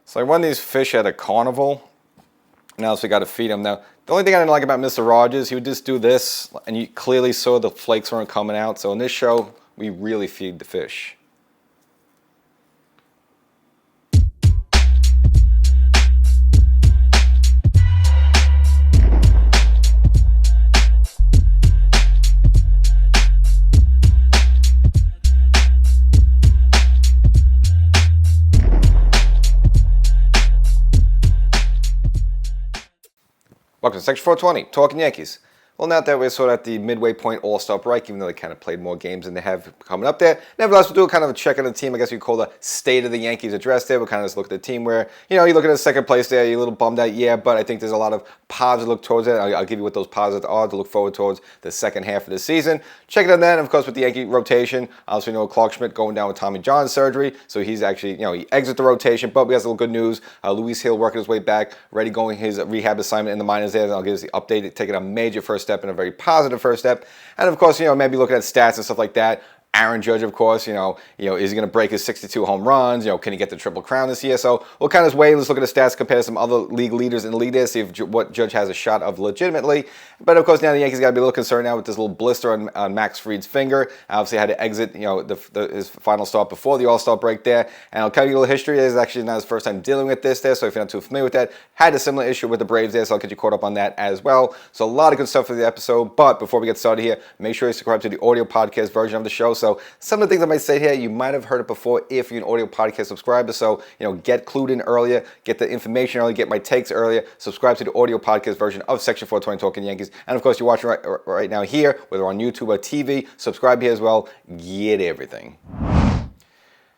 So I run these fish at a carnival. Now, so we got to feed them. Now, the only thing I didn't like about Mr. Rogers, he would just do this, and you clearly saw the flakes weren't coming out. So in this show, we really feed the fish. Welcome to Section 420, Talkin Yankees. Well, now that we're sort of at the midway point All-Star break, even though they kind of played more games than they have coming up there. Nevertheless, we'll do kind of a check on the team. I guess we call the State of the Yankees address there. We'll kind of just look at the team where, you look at the second place there, you're a little bummed out, yeah, but I think there's a lot of positive look towards it. I'll give you what those positives are to look forward towards the second half of the season. Check it on that, and of course, with the Yankee rotation, obviously, Clark Schmidt going down with Tommy John surgery, so he's actually, he exits the rotation, but we have a little good news. Luis Hill working his way back, ready going his rehab assignment in the minors there, and I'll give us the update, taking a major first step and a very positive first step. And of course, maybe looking at stats and stuff like that. Aaron Judge, of course, is he going to break his 62 home runs? Can he get the Triple Crown this year? So we'll kind of wait. Let's look at the stats, compare to some other league leaders in the league there, see if what Judge has a shot of legitimately. But of course, now the Yankees got to be a little concerned now with this little blister on Max Fried's finger. Obviously, had to exit, his final start before the All-Star break there. And I'll tell you a little history. This is actually not his first time dealing with this there. So if you're not too familiar with that, had a similar issue with the Braves there. So I'll get you caught up on that as well. So a lot of good stuff for the episode. But before we get started here, make sure you subscribe to the audio podcast version of the show. So some of the things I might say here, you might have heard it before if you're an audio podcast subscriber. So, get clued in earlier, get the information earlier, get my takes earlier, subscribe to the audio podcast version of Section 420 Talkin Yankees. And of course, you're watching right now here, whether on YouTube or TV, subscribe here as well. Get everything.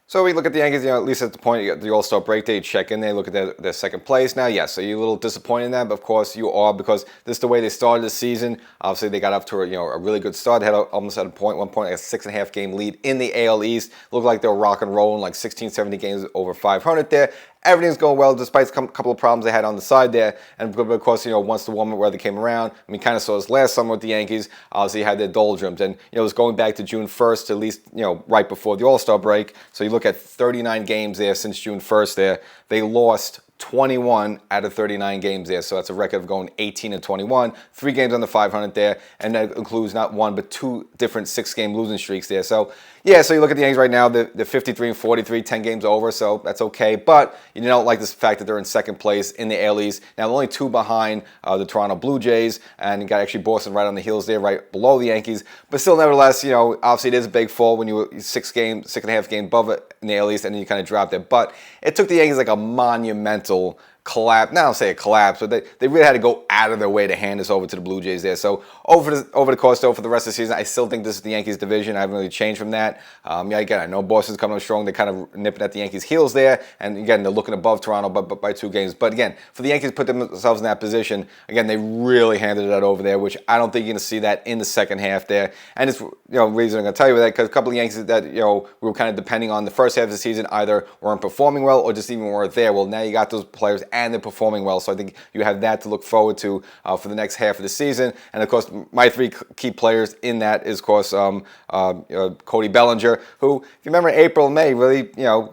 So we look at the Yankees, at least at the point, you got the All-Star break day, you check in there, look at their second place. Now, yes, so you're a little disappointed in that, but of course you are, because this is the way they started the season. Obviously, they got up to a really good start. They had almost at one point, like a 6.5 game lead in the AL East. Looked like they were rock and rolling, like 16, 17 games over 500 there. Everything's going well, despite a couple of problems they had on the side there. And of course, once the warm weather came around, kind of saw this last summer with the Yankees, obviously had their doldrums. And, it was going back to June 1st, at least, right before the All-Star break. So you look at 39 games there since June 1st there. They lost 21 out of 39 games there. So that's a record of going 18-21, 3 games on the 500 there. And that includes not one, but 2 different 6-game losing streaks there. So, yeah, so you look at the Yankees right now, they're 53-43, 10 games over, so that's okay. But you don't like this fact that they're in second place in the AL East. Now, they're only 2 behind the Toronto Blue Jays, and you got actually Boston right on the heels there, right below the Yankees. But still, nevertheless, obviously it is a big fall when you were 6.5 games above it in the AL East, and then you kind of dropped it. But it took the Yankees like a monumental collapse. Now, I don't say a collapse, but they really had to go out of their way to hand this over to the Blue Jays there. So over the course, though, for the rest of the season, I still think this is the Yankees division. I haven't really changed from that. Again, I know Boston's coming on strong. They're kind of nipping at the Yankees' heels there. And again, they're looking above Toronto but by 2 games. But again, for the Yankees to put themselves in that position, again, they really handed it out over there, which I don't think you're going to see that in the second half there. And it's, reason I'm going to tell you that, because a couple of Yankees that, we were kind of depending on the first half of the season either weren't performing well or just even weren't there. Well, now you got those players and they're performing well. So I think you have that to look forward to for the next half of the season. And of course, my 3 key players in that is, of course, Cody Bellinger, who, if you remember, April and May really,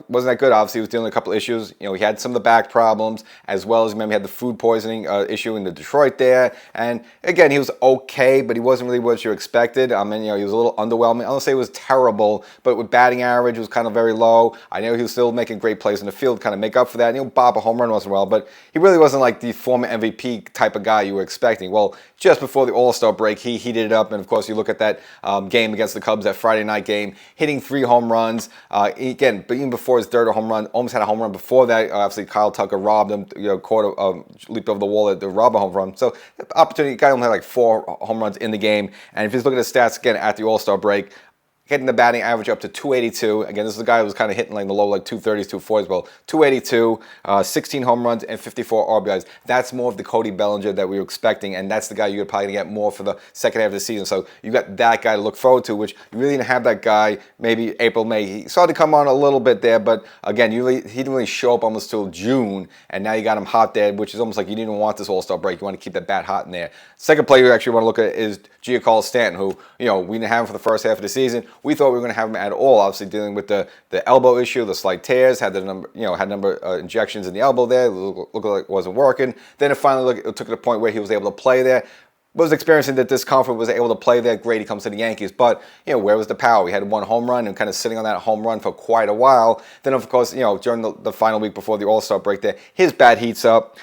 wasn't that good. Obviously, he was dealing with a couple of issues. He had some of the back problems, as well as, remember, he had the food poisoning issue in the Detroit there. And again, he was okay, but he wasn't really what you expected. He was a little underwhelming. I don't say it was terrible, but with batting average, it was kind of very low. I know he was still making great plays in the field, kind of make up for that. Bob a home run once in a while, but he really wasn't like the former MVP type of guy you were expecting. Well, just before the All-Star break, he heated it up. And, of course, you look at that game against the Cubs, that Friday night game, hitting 3 home runs. Again, but even before his third home run, almost had a home run before that. Obviously, Kyle Tucker robbed him, leaped over the wall at the rob a home run. So, opportunity, guy only had like 4 home runs in the game. And if you look at the stats again at the All-Star break, getting the batting average up to 282. Again, this is a guy who was kind of hitting like the low, like 230s, 240s. Well, 282, 16 home runs, and 54 RBIs. That's more of the Cody Bellinger that we were expecting, and that's the guy you're probably going to get more for the second half of the season. So you got that guy to look forward to, which you really didn't have that guy maybe April, May. He started to come on a little bit there, but again, he didn't really show up almost till June, and now you got him hot there, which is almost like you didn't even want this All-Star break. You want to keep that bat hot in there. Second player you actually want to look at is Giancarlo Stanton, who, we didn't have him for the first half of the season. We thought we were going to have him at all. Obviously, dealing with the elbow issue, the slight tears, had a number of injections in the elbow there. Looked like it wasn't working. Then it finally took to the point where he was able to play there. Was experiencing the discomfort, was able to play there. Great, he comes to the Yankees. But, where was the power? We had one home run and kind of sitting on that home run for quite a while. Then, of course, during the final week before the All-Star break there, his bat heats up,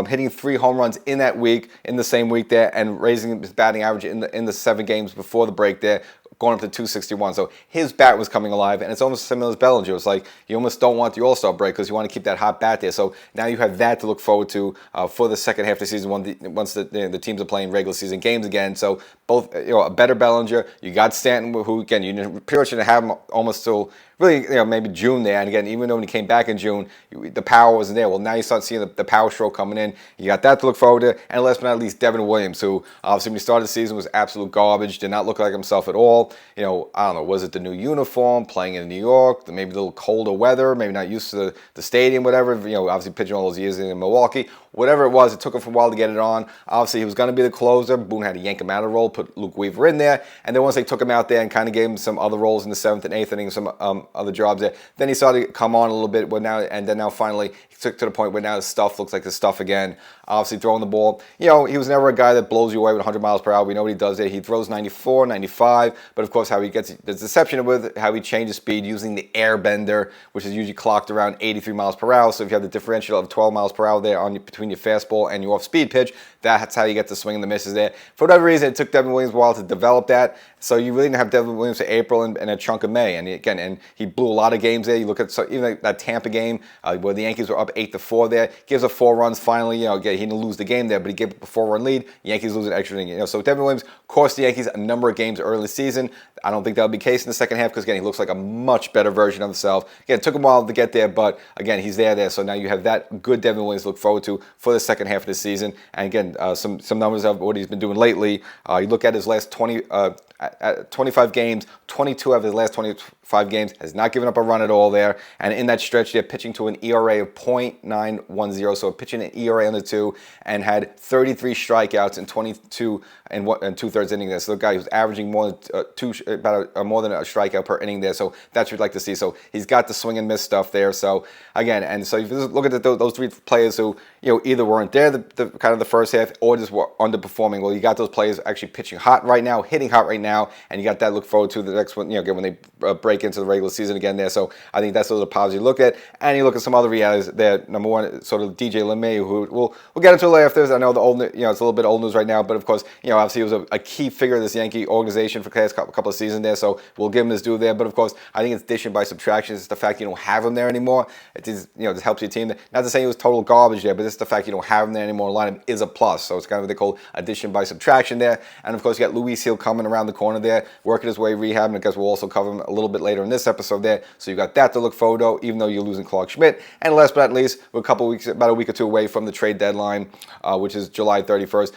hitting 3 home runs in that week, in the same week there, and raising his batting average in the 7 games before the break there, going up to 261. So his bat was coming alive, and it's almost similar as Bellinger. It's like you almost don't want the All-Star break because you want to keep that hot bat there. So now you have that to look forward to for the second half of the season once the teams are playing regular season games again. So both, a better Bellinger. You got Stanton, who, again, you pretty much didn't have him almost till really, maybe June there. And again, even though when he came back in June, the power wasn't there. Well, now you start seeing the power stroke coming in. You got that to look forward to. And last but not least, Devin Williams, who obviously when he started the season was absolute garbage, did not look like himself at all. I don't know, was it the new uniform, playing in New York, maybe a little colder weather, maybe not used to the stadium, whatever, obviously pitching all those years in Milwaukee. Whatever it was, it took him for a while to get it on. Obviously, he was going to be the closer. Boone had to yank him out of the role, put Luke Weaver in there. And then once they took him out there and kind of gave him some other roles in the 7th and 8th inning, some other jobs there, then he started to come on a little bit. Now finally, he took to the point where now his stuff looks like his stuff again. Obviously, throwing the ball. He was never a guy that blows you away with 100 miles per hour. We know what he does there. He throws 94, 95. But, of course, how he gets the deception with how he changes speed using the air bender, which is usually clocked around 83 miles per hour. So if you have the differential of 12 miles per hour there between your fastball and your off-speed pitch, that's how you get the swing and the misses there. For whatever reason, it took Devin Williams a while to develop that. So you really didn't have Devin Williams for April and a chunk of May. And he blew a lot of games there. You look at even that Tampa game where the Yankees were up 8-4 there, gives up 4 runs finally. Again, he didn't lose the game there, but he gave up a 4-run lead. Yankees lose an extra inning. So Devin Williams cost the Yankees a number of games early in the season. I don't think that'll be the case in the second half because, again, he looks like a much better version of himself. Again, it took him a while to get there, but, again, he's there. So now you have that good Devin Williams to look forward to for the second half of the season. And, again, some numbers of what he's been doing lately. You look at his last 25 games, 22 of his last 25 games, has not given up a run at all there. And in that stretch, they're pitching to an ERA of .910, so pitching an ERA under 2, and had 33 strikeouts in 22 and 2/3 inning there. So the guy who's averaging more than a strikeout per inning there. So that's what you'd like to see. So he's got the swing and miss stuff there. So again, and so if you look at those 3 players who either weren't there the kind of the first half or just were underperforming. Well, you got those players actually pitching hot right now, hitting hot right now, and you got that to look forward to the next one. Again, when they break into the regular season again there. So I think that's those are the positives you look at, and you look at some other realities there. Number one, sort of DJ LeMahieu, who we'll get into later after this. I know the old, it's a little bit old news right now, but of course, obviously he was a key figure of this Yankee organization for the last couple of seasons there. So we'll give him his due there. But of course, I think it's addition by subtraction. It's the fact you don't have him there anymore. It is, this helps your team. Not to say he was total garbage there, but it's the fact you don't have him there anymore. Lineup is a plus. So it's kind of what they call addition by subtraction there. And of course, you got Luis Hill coming around the corner there, working his way rehab. And I guess we'll also cover him a little bit later in this episode there. So you got that to look forward to, even though you're losing Clark Schmidt. And last but not least, we're about a week or two away from the trade deadline, which is July 31st.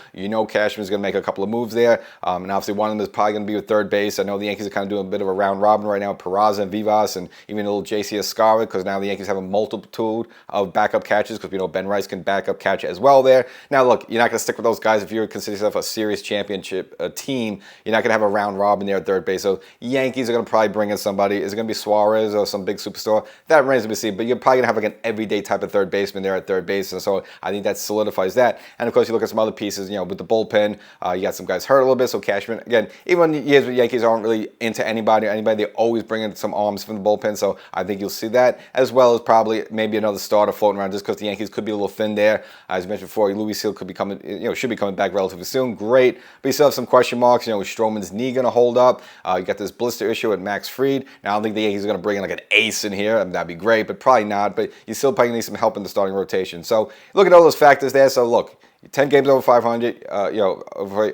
Cashman's going to make a couple of moves there. And obviously one of them is probably going to be with third base. I know the Yankees are kind of doing a bit of a round robin right now. Peraza and Vivas and even a little JC Escarra, because now the Yankees have a multitude of backup catches because we know Ben Rice can back up catch as well there. Now look, you're not going to stick with those guys if you consider yourself a serious championship team. You're not going to have a round robin there at third base. So Yankees are going to probably bring in somebody. Is it going to be Suarez or some big superstar? That remains to be seen. But you're probably going to have like an everyday type of third baseman there at third base. And so I think that solidifies that. And of course, you look at some other pieces, with the bullpen, you got some guys hurt a little bit. So Cashman, again, even when years with Yankees aren't really into anybody, they always bring in some arms from the bullpen. So I think you'll see that, as well as probably maybe another starter floating around just because the Yankees could be a little thin there. As you mentioned before, Luis Hill could be coming, should be coming back relatively soon. Great. But you still have some question marks. Is Stroman's knee going to hold up? You got this blister issue with Max Fried. Now, I don't think the Yankees are going to bring in like an ace in here. That'd be great, but probably not. But you still probably need some help in the starting rotation. So look at all those factors there. So look, 10 games over 500, are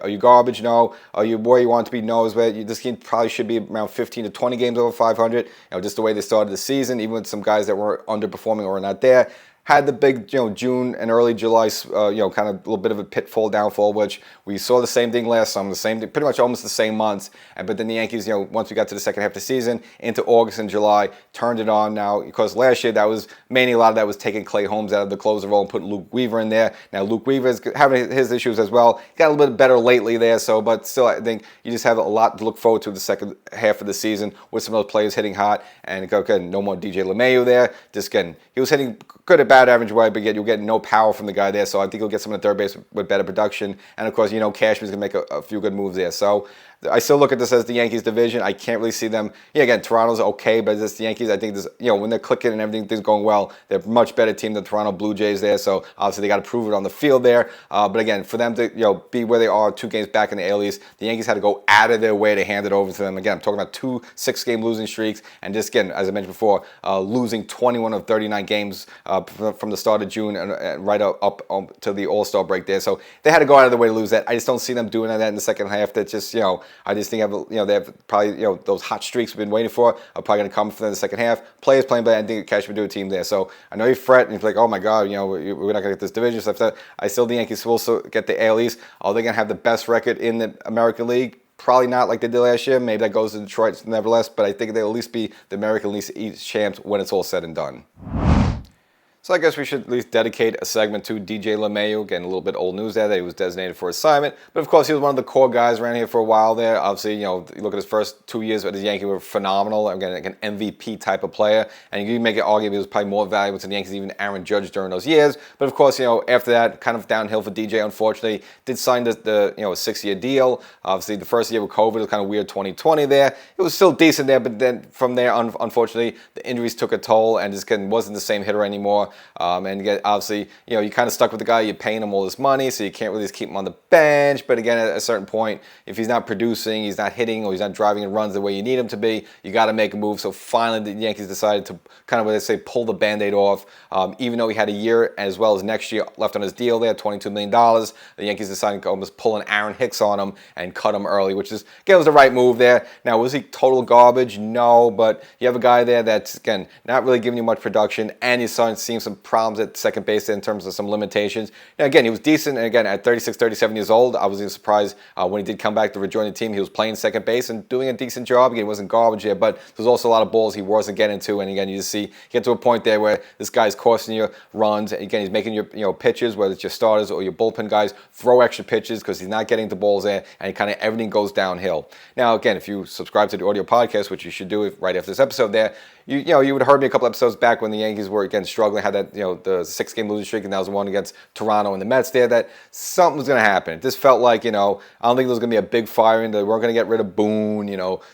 you garbage? No. Are you where you want to be? No. This team probably should be around 15 to 20 games over 500. Just the way they started the season, even with some guys that were underperforming or not there. had the big, June and early July, kind of a little bit of a pitfall downfall, which we saw the same thing last summer, the same thing, pretty much almost the same months. But then the Yankees, once we got to the second half of the season, into August and July, turned it on. Now, because last year that was mainly a lot of that was taking Clay Holmes out of the closer role and putting Luke Weaver in there. Now Luke Weaver is having his issues as well. He got a little bit better lately there, but still, I think you just have a lot to look forward to the second half of the season with some of those players hitting hot. And again, no more DJ LeMahieu there. Just getting, he was hitting good at bad average way, but yet you'll get no power from the guy there. So I think you'll get some at third base with better production. And of course, Cashman's going to make a few good moves there. So I still look at this as the Yankees division. I can't really see them. Yeah, again, Toronto's okay, but it's the Yankees. I think this, when they're clicking and everything's going well, they're a much better team than Toronto Blue Jays there. So obviously they got to prove it on the field there. But again, for them to be where they are, 2 games back in the AL East, the Yankees had to go out of their way to hand it over to them. Again, I'm talking about 2 6-game losing streaks, and just again, as I mentioned before, losing 21 of 39 games from the start of June and right up to the All-Star break there. So they had to go out of their way to lose that. I just don't see them doing that in the second half. That just I just think they have probably those hot streaks we've been waiting for are probably going to come for them in the second half. Players playing better, I think Cash would do a team there. So I know you fret and you're like, oh my God, we're not going to get this division stuff. I still think the Yankees will also get the AL East. Are they going to have the best record in the American League? Probably not like they did last year. Maybe that goes to Detroit nevertheless, but I think they'll at least be the American League champs when it's all said and done. So I guess we should at least dedicate a segment to DJ LeMahieu. Again, a little bit old news there that he was designated for assignment. But of course, he was one of the core guys around here for a while there. Obviously, you look at his first 2 years with the Yankees were phenomenal. Again, like an MVP type of player. And you make it argue he was probably more valuable to the Yankees even Aaron Judge during those years. But of course, after that, kind of downhill for DJ, unfortunately. Did sign a 6-year deal. Obviously, the first year with COVID was kind of weird, 2020 there. It was still decent there, but then from there, unfortunately, the injuries took a toll and just wasn't the same hitter anymore. And again, obviously, you kind of stuck with the guy. You're paying him all this money, so you can't really just keep him on the bench. But again, at a certain point, if he's not producing, he's not hitting, or he's not driving in runs the way you need him to be, you got to make a move. So finally, the Yankees decided to kind of, what they say, pull the Band-Aid off. Even though he had a year as well as next year left on his deal there, $22 million, the Yankees decided to almost pull an Aaron Hicks on him and cut him early, which is, again, was the right move there. Now, was he total garbage? No, but you have a guy there that's, again, not really giving you much production, and you're starting to see some problems at second base in terms of some limitations. Now, again, he was decent, and again, at 36, 37 years old, I was even surprised when he did come back to rejoin the team. He was playing second base and doing a decent job. Again, he wasn't garbage there, but there's also a lot of balls he wasn't getting to, and again, you just see, you get to a point there where this guy's costing you runs. Again, he's making your pitches, whether it's your starters or your bullpen guys, throw extra pitches because he's not getting the balls there, and kind of everything goes downhill. Now, again, if you subscribe to the audio podcast, which you should do right after this episode there, you would have heard me a couple episodes back when the Yankees were, again, struggling, had that, the 6-game losing streak, and that was the one against Toronto and the Mets there, that something was going to happen. It just felt like, I don't think there was going to be a big firing. They weren't going to get rid of Boone,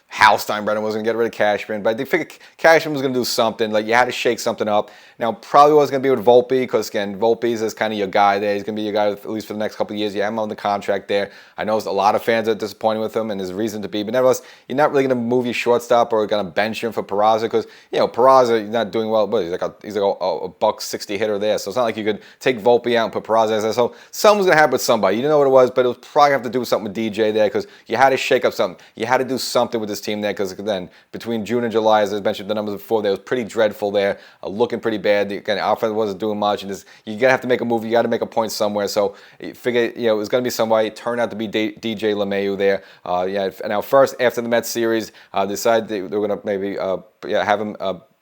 Hal Steinbrenner wasn't going to get rid of Cashman, but they figured Cashman was going to do something. Like, you had to shake something up. Now, probably wasn't going to be with Volpe, because, again, Volpe is kind of your guy there. He's going to be your guy at least for the next couple of years. You have him on the contract there. I know a lot of fans are disappointed with him, and there's a reason to be, but nevertheless, you're not really going to move your shortstop or going to bench him for Peraza, because, Peraza, he's not doing well, but he's like a $160 hitter there. So it's not like you could take Volpe out and put Peraza there. So something's going to happen with somebody. You didn't know what it was, but it was probably have to do something with DJ there, because you had to shake up something. You had to do something with this team there, because then between June and July, as I mentioned the numbers before, they was pretty dreadful there, looking pretty bad. Again, the offense wasn't doing much, and you got to have to make a move. You got to make a point somewhere. So you figure, it was going to be somebody. It turned out to be DJ LeMahieu there. Now first, after the Mets series, decided they were going to maybe have him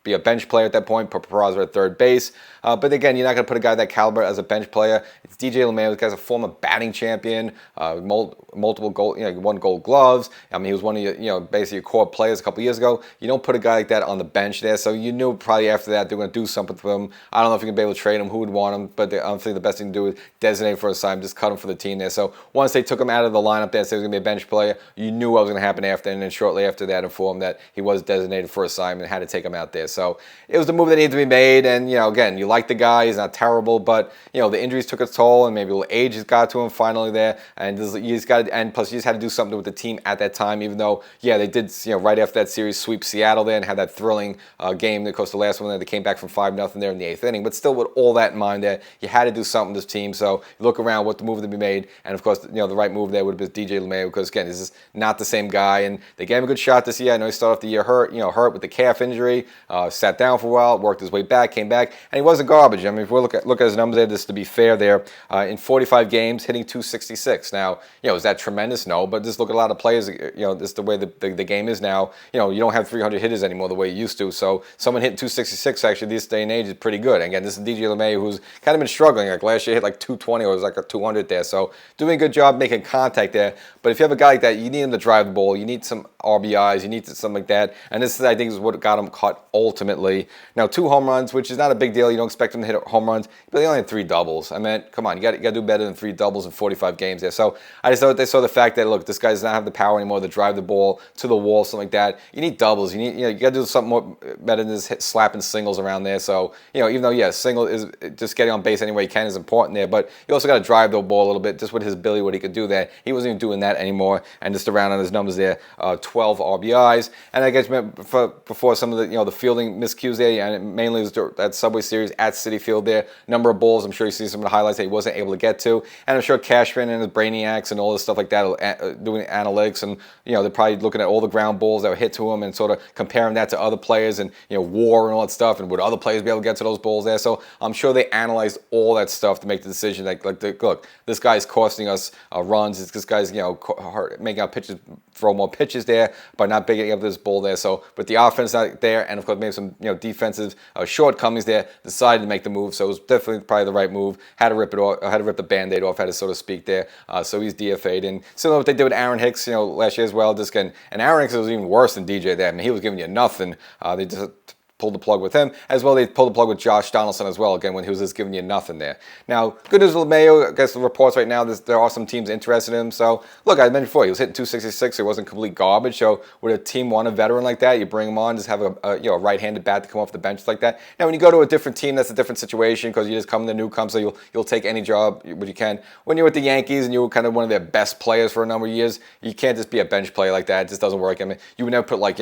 be a bench player at that point, put Peraza at third base. But again, you're not going to put a guy that caliber as a bench player. It's DJ LeMahieu. This guy's a former batting champion, multiple gold, won Gold Gloves. I mean, he was one of your, basically your core players a couple of years ago. You don't put a guy like that on the bench there, so you knew probably after that they were going to do something for him. I don't know if you're going to be able to trade him, who would want him, but honestly, the best thing to do is designate for a assignment, just cut him for the team there. So once they took him out of the lineup there and said he was going to be a bench player, you knew what was going to happen after, and then shortly after that informed that he was designated for assignment and had to take him out there. So it was the move that needed to be made, and again, you like the guy, he's not terrible, but the injuries took its toll, and maybe a little age has got to him finally there, and plus you just had to do something with the team at that time, even though they did right after that series sweep Seattle there and had that thrilling game. Of course, the last one there, they came back from 5-0 there in the 8th inning, but still with all that in mind there, you had to do something with this team. So you look around what the move to be made, and of course the right move there would have been DJ LeMahieu, because again, this is not the same guy, and they gave him a good shot this year. I know he started off the year hurt with the calf injury. sat down for a while, worked his way back, came back, and he wasn't garbage. I mean, if we look at his numbers there, just to be fair there, in 45 games, hitting 266. Now, is that tremendous? No, but just look at a lot of players, this is the way the game is now. You don't have 300 hitters anymore the way you used to, so someone hitting 266 actually this day and age is pretty good. Again, this is DJ LeMahieu, who's kind of been struggling. Like last year, hit like 220 or it was like a 200 there, so doing a good job making contact there. But if you have a guy like that, you need him to drive the ball, you need some RBIs, you need something like that, and this, I think, is what got him caught ultimately. Now, 2 home runs, which is not a big deal. You don't expect him to hit home runs, but they only had 3 doubles. I mean, come on, you got to do better than 3 doubles in 45 games there. So I just thought they saw the fact that, look, this guy does not have the power anymore to drive the ball to the wall, something like that. You need doubles. You got to do something more better than just slapping singles around there. So, even though, single is just getting on base any way you can is important there, but you also got to drive the ball a little bit, just with his ability, what he could do there. He wasn't even doing that anymore, and just around on his numbers there, 12 RBIs. And I guess before some of the, the fielding miscues there, and mainly it was that Subway Series at Citi Field there, number of balls, I'm sure you see some of the highlights that he wasn't able to get to, and I'm sure Cashman and his Brainiacs and all this stuff like that, doing analytics, and they're probably looking at all the ground balls that were hit to him and sort of comparing that to other players and WAR and all that stuff, and would other players be able to get to those balls there? So I'm sure they analyzed all that stuff to make the decision. Look, this guy's costing us runs. This guy's making our pitches throw more pitches there by not picking up this ball there. So, but the offense not there, and of course maybe some defensive shortcomings there, decided to make the move. So it was definitely probably the right move. Had to rip it off, had to rip the Band-Aid off, had to so to speak there. So he's DFA'd, and similar to what they did with Aaron Hicks, last year as well. And Aaron Hicks was even worse than DJ there. I mean, he was giving you nothing. They just pulled the plug with him. As well, they pulled the plug with Josh Donaldson as well, again, when he was just giving you nothing there. Now, good news with LeMahieu, I guess the reports right now, there are some teams interested in him. So, look, I mentioned before, he was hitting 266, so he wasn't complete garbage. So, would a team want a veteran like that? You bring him on, just have a right-handed bat to come off the bench like that. Now, when you go to a different team, that's a different situation, because you just come to newcomer, so you'll take any job what you can. When you're with the Yankees and you were kind of one of their best players for a number of years, you can't just be a bench player like that. It just doesn't work. I mean, you would never put like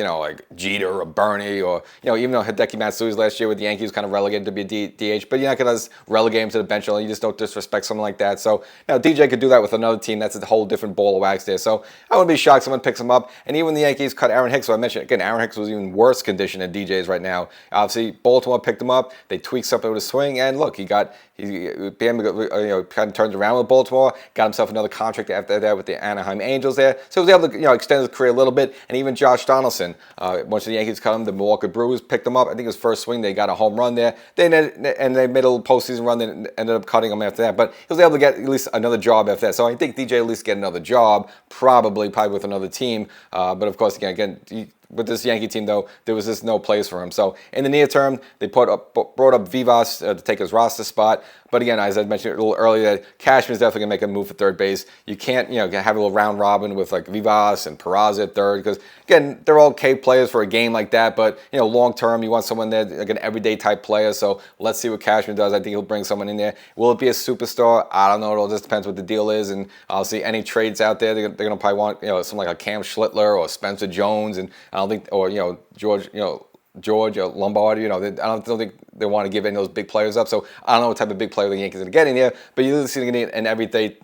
Jeter or Bernie, or even though Hideki Matsui's last year with the Yankees kind of relegated to be a DH, but you're not going to relegate him to the bench. You just don't disrespect someone like that. So now DJ could do that with another team. That's a whole different ball of wax there. So I wouldn't be shocked someone picks him up. And even the Yankees cut Aaron Hicks. So I mentioned again, Aaron Hicks was even worse condition than DJ is right now. Obviously, Baltimore picked him up. They tweaked something with his swing, and look, he kind of turned around with Baltimore. Got himself another contract after that with the Anaheim Angels there. So he was able to extend his career a little bit. And even Josh Donaldson, once the Yankees cut him, the Milwaukee Brewers picked him up. I think his first swing, they got a home run there. They made a little postseason run, then ended up cutting him after that. But he was able to get at least another job after that. So I think DJ at least get another job, probably with another team. But of course, again, with this Yankee team, though, there was just no place for him. So in the near term, they brought up Vivas to take his roster spot. But again, as I mentioned a little earlier, Cashman's definitely going to make a move for third base. You can't, have a little round robin with like Vivas and Peraza at third, because again, they're all okay players for a game like that. But long term, you want someone there, like an everyday type player. So let's see what Cashman does. I think he'll bring someone in there. Will it be a superstar? I don't know. It all just depends what the deal is. And I'll see any trades out there. They're going to probably want someone like a Cam Schlittler or Spencer Jones, and I don't think, or George Lombardi, I don't think they want to give any of those big players up. So I don't know what type of big player the Yankees are going to get in here, but you're see going to need an everyday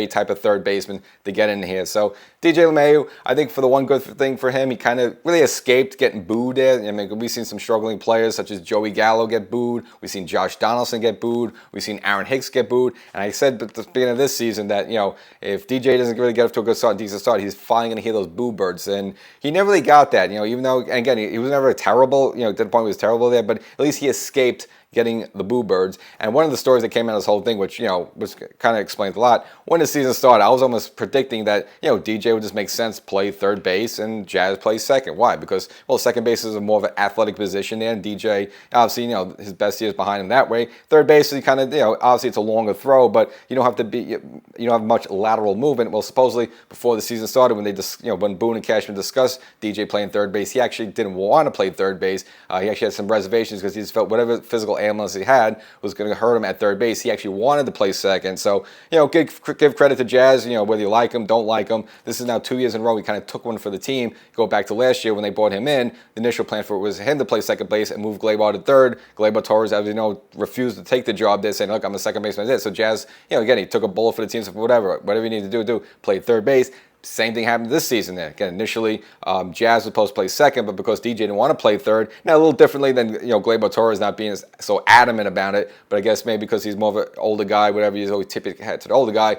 type of third baseman to get in here. So DJ LeMahieu, I think for the one good thing for him, he kind of really escaped getting booed there. I mean, we've seen some struggling players such as Joey Gallo get booed. We've seen Josh Donaldson get booed. We've seen Aaron Hicks get booed. And I said at the beginning of this season that, if DJ doesn't really get up to a good start, decent start, he's finally going to hear those boo birds. And he never really got that, even though, again, he was never terrible, to the point where he was terrible there, but at least he escaped getting the boo birds. And one of the stories that came out of this whole thing, which, was kind of explains a lot, when the season started, I was almost predicting that, DJ would just make sense, play third base, and Jazz play second. Why? Because, well, second base is a more of an athletic position there, and DJ, obviously, his best years behind him that way. Third base is kind of, obviously it's a longer throw, but you don't have to be, you don't have much lateral movement. Well, supposedly, before the season started, when they when Boone and Cashman discussed DJ playing third base, he actually didn't want to play third base. He actually had some reservations because he just felt whatever physical ailments he had was going to hurt him at third base. He actually wanted to play second. So, give credit to Jazz, whether you like him, don't like him. This is now 2 years in a row. He kind of took one for the team. Go back to last year when they brought him in. The initial plan for it was him to play second base and move Gleyber to third. Gleyber Torres, as you know, refused to take the job there, saying, look, I'm a second baseman. So Jazz, again, he took a bullet for the team, so whatever you need to do, play third base. Same thing happened this season there. Again, initially, Jazz was supposed to play second, but because DJ didn't want to play third, now a little differently than, Gleyber Torres not being so adamant about it, but I guess maybe because he's more of an older guy, whatever, he's always tipping head to the older guy.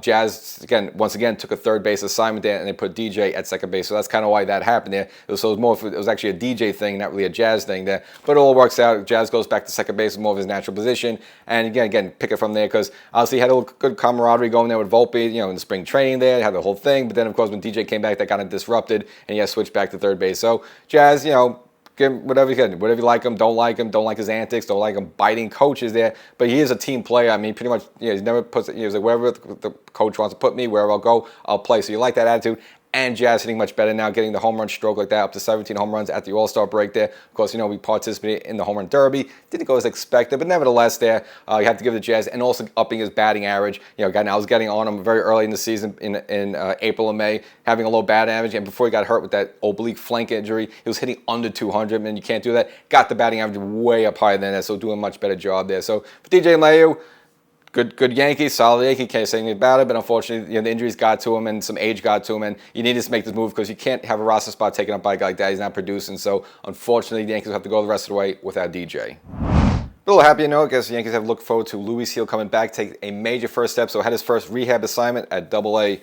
Jazz, once again, took a third base assignment there, and they put DJ at second base, so that's kind of why that happened there. It was actually a DJ thing, not really a Jazz thing there, but it all works out. Jazz goes back to second base, more of his natural position, and again, pick it from there, because obviously he had a good camaraderie going there with Volpe, in the spring training there, had the whole thing. But then, of course, when DJ came back, that kind of disrupted, and he has switched back to third base. So Jazz, give him whatever you can, whatever you like him, don't like his antics, don't like him biting coaches there. But he is a team player. I mean, pretty much, he's never puts. He's like, wherever the coach wants to put me, wherever I'll go, I'll play. So you like that attitude. And Jazz hitting much better now, getting the home run stroke like that, up to 17 home runs at the All-Star break there. Of course, we participated in the home run derby. Didn't go as expected, but nevertheless there, you have to give it to Jazz, and also upping his batting average. I was getting on him very early in the season in April and May, having a low batting average, and before he got hurt with that oblique flank injury, he was hitting under 200, and you can't do that. Got the batting average way up higher than that, so doing a much better job there. So for DJ LeMahieu, Good Yankees, solid Yankee, can't say anything about it, but unfortunately, the injuries got to him and some age got to him, and you need to make this move because you can't have a roster spot taken up by a guy like that. He's not producing, so unfortunately, the Yankees will have to go the rest of the way without DJ. A little happy to know, I guess the Yankees have looked forward to Luis Gil coming back, take a major first step. So had his first rehab assignment at AA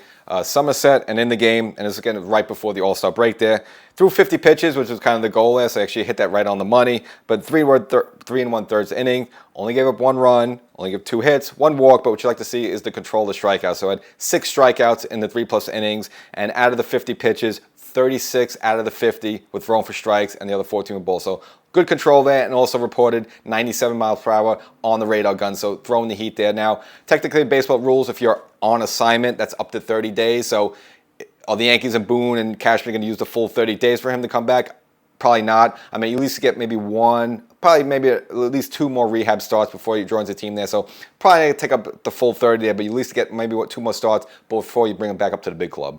Somerset, and in the game, and this is again right before the All-Star break there. Threw 50 pitches, which was kind of the goal there, so I actually hit that right on the money. But 3 1/3 inning, only gave up 1 run, only gave 2 hits, 1 walk, but what you like to see is the control of the strikeouts. So I had 6 strikeouts in the 3+ innings, and out of the 50 pitches, 36 out of the 50 were thrown for strikes, and the other 14 were balls. So good control there, and also reported 97 miles per hour on the radar gun, so throwing the heat there. Now, technically, baseball rules, if you're on assignment, that's up to 30 days. So are the Yankees and Boone and Cashman going to use the full 30 days for him to come back? Probably not. I mean, you at least get maybe at least 2 more rehab starts before he joins the team there. So probably take up the full 30 there, but you at least get maybe 2 more starts before you bring him back up to the big club.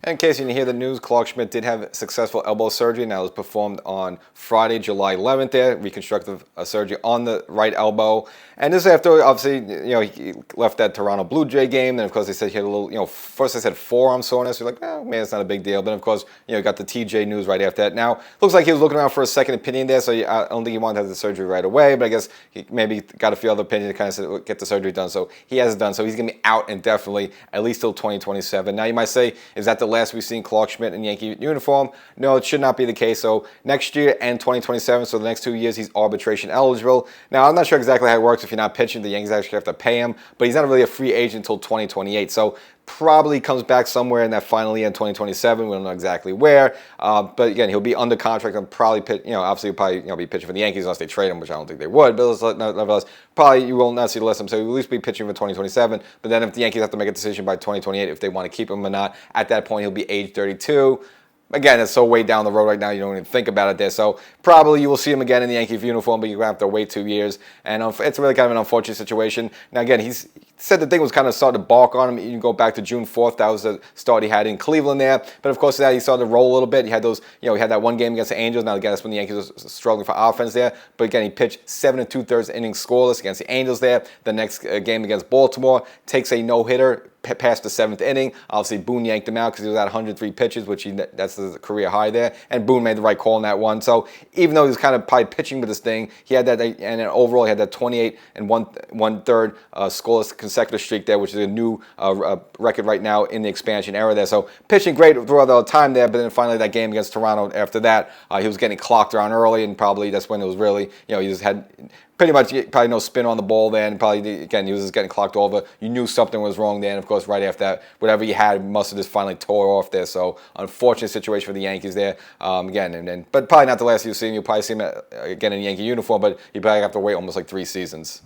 And in case you didn't hear the news, Clarke Schmidt did have successful elbow surgery, and that was performed on Friday, July 11th there, reconstructive surgery on the right elbow. And this is after, obviously, he left that Toronto Blue Jay game, and of course they said he had a little, first they said forearm soreness. You're like, oh man, it's not a big deal. But of course, got the TJ news right after that. Now, looks like he was looking around for a second opinion there, so I don't think he wanted to have the surgery right away, but I guess he maybe got a few other opinions to kind of say, get the surgery done. So he has it done, so he's going to be out indefinitely, at least till 2027. Now, you might say, is that the last we've seen Clarke Schmidt in Yankee uniform? No, it should not be the case. So next year and 2027, so the next 2 years, he's arbitration eligible. Now, I'm not sure exactly how it works. If you're not pitching, the Yankees actually have to pay him, but he's not really a free agent until 2028. So probably comes back somewhere in that final year in 2027. We don't know exactly where, but again, he'll be under contract and probably pitch. Obviously, he'll probably be pitching for the Yankees unless they trade him, which I don't think they would. But nevertheless, probably you will not see the less of him. So he'll at least be pitching for 2027. But then if the Yankees have to make a decision by 2028 if they want to keep him or not, at that point he'll be age 32. Again, it's so way down the road right now, you don't even think about it there. So probably you will see him again in the Yankee uniform, but you're going to have to wait 2 years. And it's really kind of an unfortunate situation. Now, again, he's said the thing was kind of starting to balk on him. You can go back to June 4th. That was the start he had in Cleveland there. But, of course, that he started to roll a little bit. He had those, he had that one game against the Angels. Now, again, that's when the Yankees were struggling for offense there. But, again, he pitched 7 2/3 innings scoreless against the Angels there. The next game against Baltimore, takes a no-hitter past the 7th inning. Obviously, Boone yanked him out because he was at 103 pitches, which that's the career high there. And Boone made the right call in that one. So even though he was kind of probably pitching with this thing, he had that, and then overall he had that 28 1/3 scoreless consecutive streak there, which is a new record right now in the expansion era there. So pitching great throughout the time there, but then finally that game against Toronto after that, he was getting clocked around early, and probably that's when it was really, he just had pretty much probably no spin on the ball then. Probably, again, he was just getting clocked over. You knew something was wrong there. And, of course, right after that, whatever you had must have just finally tore off there. So, unfortunate situation for the Yankees there. Again, but probably not the last you'll see him. You'll probably see him again in Yankee uniform, but you probably have to wait almost like 3 seasons.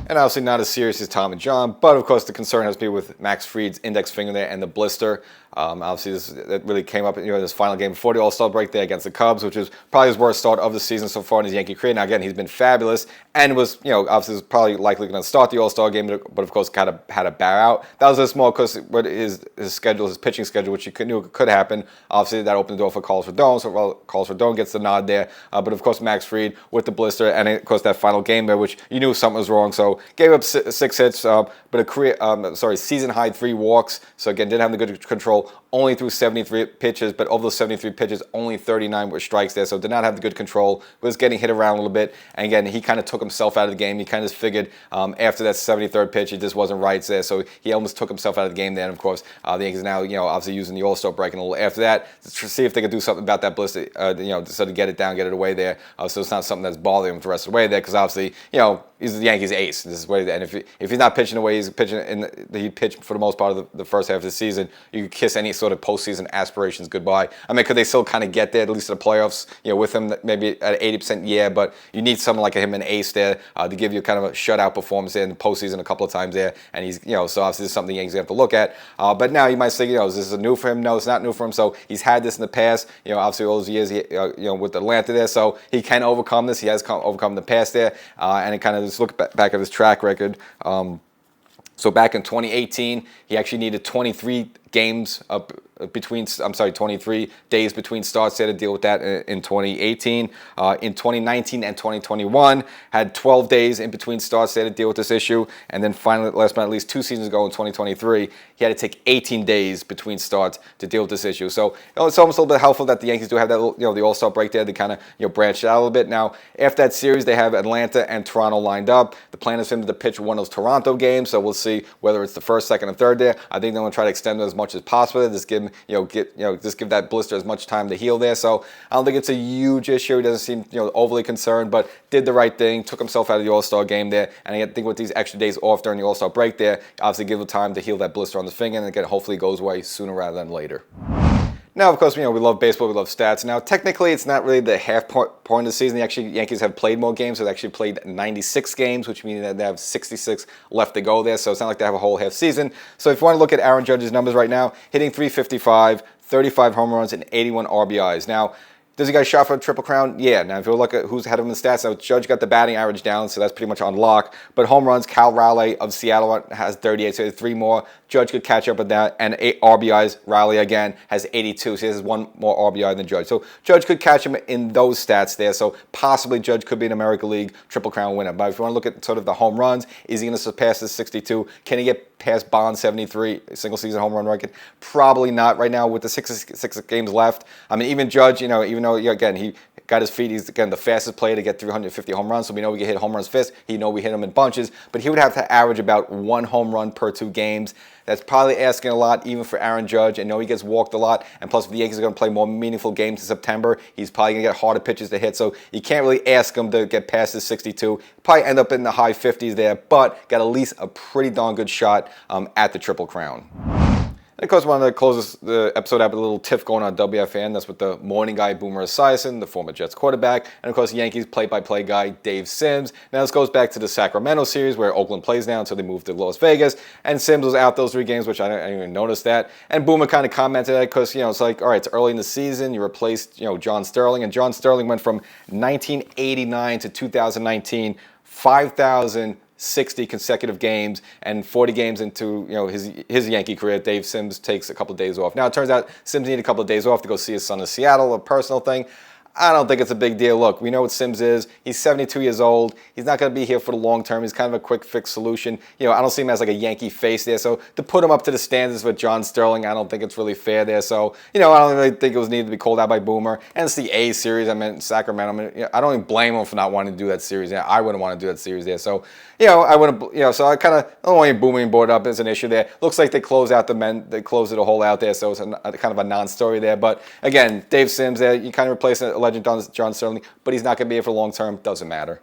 And obviously not as serious as Tom and John, but of course the concern has been with Max Fried's index finger there and the blister. Obviously that really came up in this final game before the All-Star break there against the Cubs, which is probably his worst start of the season so far in his Yankee career. Now again, he's been fabulous and was, obviously was probably likely going to start the All-Star game, but of course kind of had to bow out. That was a small because his schedule, his pitching schedule, which you knew could happen. Obviously that opened the door for Carlos Rodon, so Carlos Rodon gets the nod there. But of course Max Fried with the blister, and of course that final game there, which you knew something was wrong. So So gave up 6 hits, but a career, season high 3 walks. So again, didn't have the good control. Only threw 73 pitches, but of those 73 pitches, only 39 were strikes there. So did not have the good control. Was getting hit around a little bit. And again, he kind of took himself out of the game. He kind of figured after that 73rd pitch, it just wasn't right there. So he almost took himself out of the game there. And of course, the Yankees now, obviously using the All-Star break and a little after that to see if they could do something about that blister, to sort of get it down, get it away there. So it's not something that's bothering him the rest of the way there, because obviously, he's the Yankees' ace. This is what, and if he's not pitching the way he's pitching, he pitched for the most part of the first half of the season, you could kiss any sort of postseason aspirations goodbye. I mean, could they still kind of get there, at least in the playoffs, with him maybe at 80%? Yeah, but you need someone like him, an ace there, to give you kind of a shutout performance there in the postseason a couple of times there. And he's, so obviously this is something the Yankees have to look at. But now you might say, is this new for him? No, it's not new for him. So he's had this in the past, obviously all those years, with Atlanta there. So he can overcome this. He has overcome the past there. And it kind of just look back at his track record. So back in 2018, he actually needed 23 games 23 days between starts. They had to deal with that in 2018. In 2019 and 2021, had 12 days in between starts. They had to deal with this issue. And then finally, last but not least, 2 seasons ago in 2023, he had to take 18 days between starts to deal with this issue. So it's almost a little bit helpful that the Yankees do have that, the All-Star break there. They kind of, branch it out a little bit. Now, after that series, they have Atlanta and Toronto lined up. The plan is for him to pitch one of those Toronto games. So we'll see whether it's the first, second, or third there. I think they're going to try to extend it as much as possible. Just give him, just give that blister as much time to heal there. So I don't think it's a huge issue. He doesn't seem, overly concerned, but did the right thing, took himself out of the All-Star game there. And I think with these extra days off during the All-Star break there, obviously give him time to heal that blister on the finger, and again, hopefully it goes away sooner rather than later. Now, of course, we love baseball, we love stats. Now, technically, it's not really the half point of the season. Actually, Yankees have played more games. They've actually played 96 games, which means that they have 66 left to go there. So it's not like they have a whole half season. So if you want to look at Aaron Judge's numbers right now, hitting .355, 35 home runs, and 81 RBIs. Now, does he got a shot for a Triple Crown? Yeah. Now, if you look at who's ahead of him in the stats, now Judge got the batting average down, so that's pretty much on lock. But home runs, Cal Raleigh of Seattle has 38, so 3 more. Judge could catch up with that. And 8 RBIs. Raleigh, again, has 82, so he has 1 more RBI than Judge. So Judge could catch him in those stats there. So possibly Judge could be an American League Triple Crown winner. But if you want to look at sort of the home runs, is he going to surpass the 62? Can he get past Bond's 73 single-season home run record? Probably not right now with the 6 games left. I mean, even Judge, even though, again, he got his feet, he's, again, the fastest player to get 350 home runs, so we know we can hit home runs fast. We hit them in bunches, but he would have to average about 1 home run per 2 games. That's probably asking a lot, even for Aaron Judge. I know he gets walked a lot, and plus if the Yankees are going to play more meaningful games in September, he's probably going to get harder pitches to hit, so you can't really ask him to get past his 62. Probably end up in the high 50s there, but got at least a pretty darn good shot at the Triple Crown. And of course, wanted to close the episode out with a little tiff going on WFAN. That's with the morning guy, Boomer Esiason, the former Jets quarterback, and of course, the Yankees play-by-play guy, Dave Sims. Now, this goes back to the Sacramento series where Oakland plays now until they move to Las Vegas, and Sims was out those 3 games, which I didn't even notice that. And Boomer kind of commented that because, it's like, all right, it's early in the season, you replaced, John Sterling, and John Sterling went from 1989 to 2019, 5,060 consecutive games, and 40 games into his Yankee career, Dave Sims takes a couple of days off. Now it turns out Sims needed a couple of days off to go see his son in Seattle, a personal thing. I don't think it's a big deal. Look, we know what Sims is. He's 72 years old. He's not going to be here for the long term. He's kind of a quick fix solution. I don't see him as like a Yankee face there. So to put him up to the standards with John Sterling, I don't think it's really fair there. So, I don't really think it was needed to be called out by Boomer. And it's the A series. I mean, Sacramento. I don't even blame him for not wanting to do that series. I wouldn't want to do that series there. So, I wouldn't, so I kind of don't want Boomer being brought up as an issue there. Looks like they close out they closed it a whole out there. So it's kind of a non-story there. But again, Dave Sims there, you kind of replace a legend John Sterling, but he's not going to be here for long term. Doesn't matter.